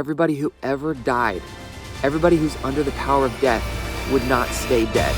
everybody who ever died, everybody who's under the power of death, would not stay dead.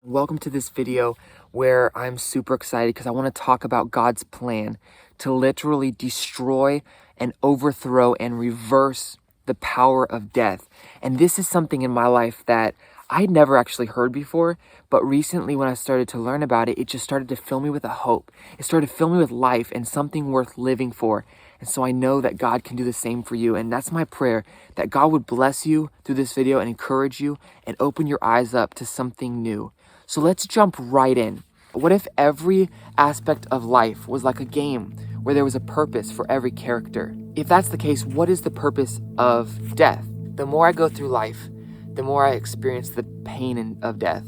Welcome to this video where I'm super excited because I want to talk about God's plan to literally destroy and overthrow and reverse the power of death. And this is something in my life that I'd never actually heard before, but recently when I started to learn about it, it just started to fill me with a hope. It started to fill me with life and something worth living for. And so I know that God can do the same for you. And that's my prayer, that God would bless you through this video and encourage you and open your eyes up to something new. So let's jump right in. What if every aspect of life was like a game where there was a purpose for every character? If that's the case, what is the purpose of death? The more I go through life, the more I experience the pain of death.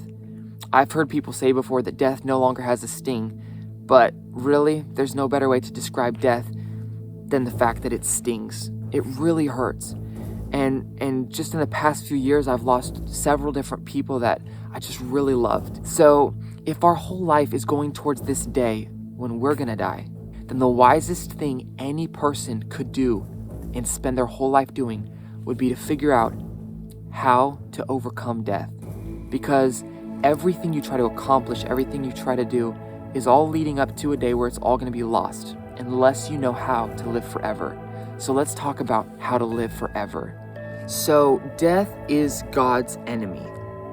I've heard people say before that death no longer has a sting, but really, there's no better way to describe death than the fact that it stings. It really hurts. And just in the past few years, I've lost several different people that I just really loved. So if our whole life is going towards this day when we're gonna die, then the wisest thing any person could do and spend their whole life doing would be to figure out how to overcome death. Because everything you try to accomplish, everything you try to do is all leading up to a day where it's all gonna be lost unless you know how to live forever. So let's talk about how to live forever. So death is God's enemy.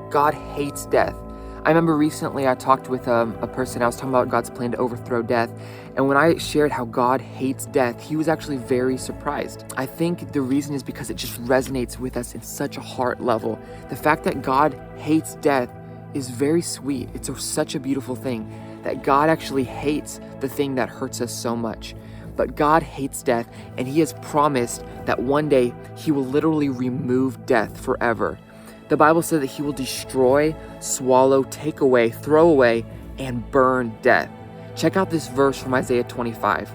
God hates death. I remember recently I talked with a person, I was talking about God's plan to overthrow death. And when I shared how God hates death, he was actually very surprised. I think the reason is because it just resonates with us in such a heart level. The fact that God hates death is very sweet. It's such a beautiful thing that God actually hates the thing that hurts us so much. But God hates death, and he has promised that one day he will literally remove death forever. The Bible says that he will destroy, swallow, take away, throw away, and burn death. Check out this verse from Isaiah 25.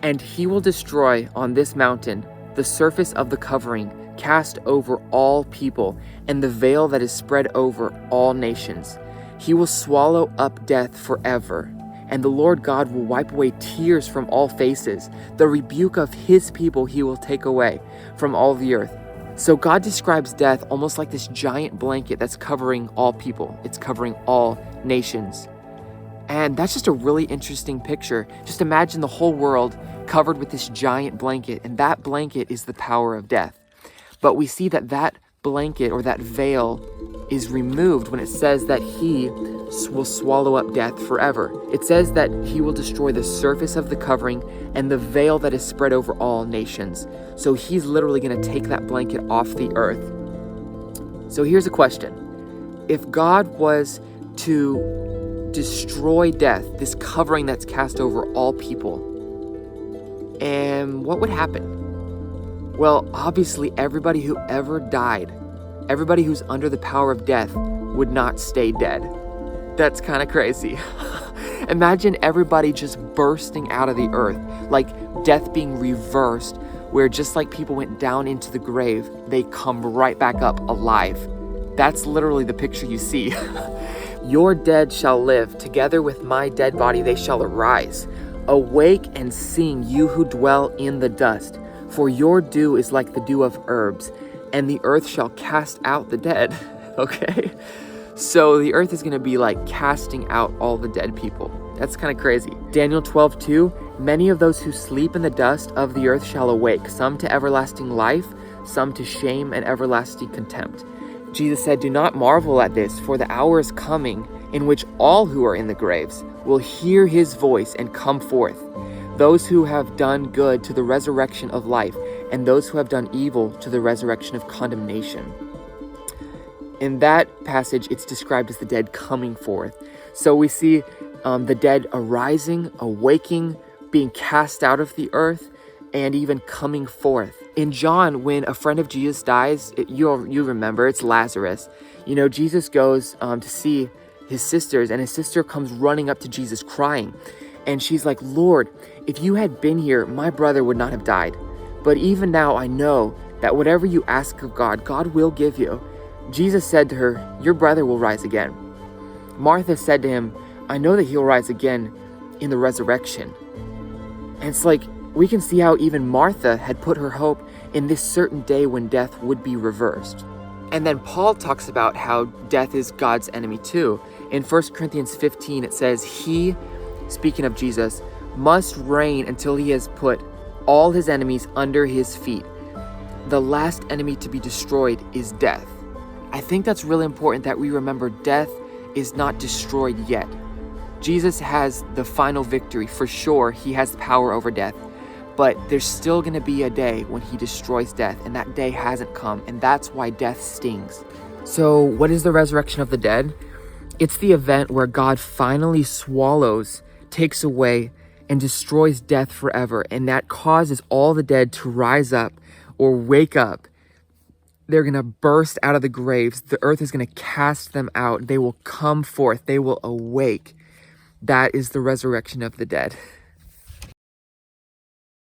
And he will destroy on this mountain the surface of the covering cast over all people, and the veil that is spread over all nations. He will swallow up death forever. And the Lord God will wipe away tears from all faces. The rebuke of his people he will take away from all the earth. So God describes death almost like this giant blanket that's covering all people. It's covering all nations. And that's just a really interesting picture. Just imagine the whole world covered with this giant blanket, and that blanket is the power of death. But we see that that blanket or that veil is removed when it says that he will swallow up death forever. It says that he will destroy the surface of the covering and the veil that is spread over all nations. So he's literally going to take that blanket off the earth. So here's a question. If God was to destroy death, this covering that's cast over all people, and what would happen? Well, obviously everybody who ever died, everybody who's under the power of death would not stay dead. That's kind of crazy. Imagine everybody just bursting out of the earth, like death being reversed, where just like people went down into the grave, they come right back up alive. That's literally the picture you see. Your dead shall live, together with my dead body they shall arise. Awake and sing, you who dwell in the dust, for your dew is like the dew of herbs, and the earth shall cast out the dead. Okay? So the earth is going to be like casting out all the dead people. That's kind of crazy. Daniel 12:2, many of those who sleep in the dust of the earth shall awake, some to everlasting life, some to shame and everlasting contempt. Jesus said, do not marvel at this, for the hour is coming in which all who are in the graves will hear his voice and come forth. Those who have done good to the resurrection of life, and those who have done evil to the resurrection of condemnation. In that passage, it's described as the dead coming forth. So we see the dead arising, awaking, being cast out of the earth, and even coming forth. In John, when a friend of Jesus dies, you remember, it's Lazarus. You know, Jesus goes to see his sisters, and his sister comes running up to Jesus crying. And she's like, Lord, if you had been here, my brother would not have died. But even now I know that whatever you ask of God, God will give you. Jesus said to her, your brother will rise again. Martha said to him, I know that he'll rise again in the resurrection. And it's like, we can see how even Martha had put her hope in this certain day when death would be reversed. And then Paul talks about how death is God's enemy too. In 1 Corinthians 15, it says, he, speaking of Jesus, must reign until he has put all his enemies under his feet. The last enemy to be destroyed is death. I think that's really important that we remember death is not destroyed yet. Jesus has the final victory. For sure, he has power over death. But there's still going to be a day when he destroys death, and that day hasn't come, and that's why death stings. So what is the resurrection of the dead? It's the event where God finally swallows, takes away, and destroys death forever, and that causes all the dead to rise up or wake up. They're going to burst out of the graves. The earth is going to cast them out. They will come forth. They will awake. That is the resurrection of the dead.